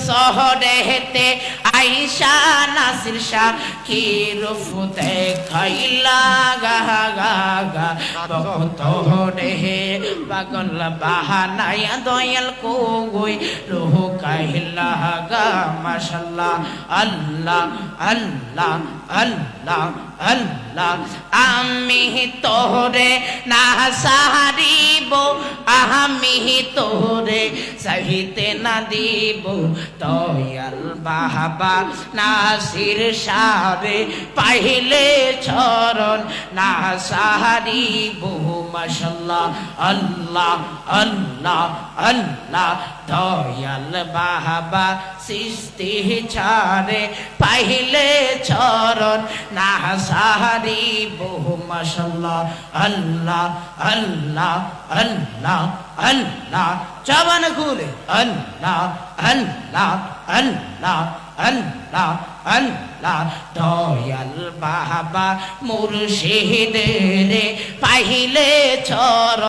শহরেতে আইসা নাসির শাহ কি রূপ দেখাইলা গা গা গা ভক্ত রে পাগল বাহানায়া দয়াল কই রূহ কাহিলা গা মাশাআল্লাহ আল্লাহ আল্লাহ আল্লাহ আল্লাহ আমি তোরে না সাহারিব আমি তোরে সহিতে না দিব দয়াল বাবা নাসির শাহে পাইলে চরণ না সাহারিব মাশাআল্লাহ আল্লাহ আল্লাহ আল্লাহ দয়াল বাবা সৃষ্টি ছাড়ে পাইলে চরণ না সাহারিব মাশাআল্লাহ আল্লাহ আল্লাহ আল্লাহ আল্লাহ জবান খুলে আল্লাহ আল্লাহ আল্লাহ আল্লাহ আল্লাহ দয়াল বাবা মুর্শিদ রে পাইলে চরণ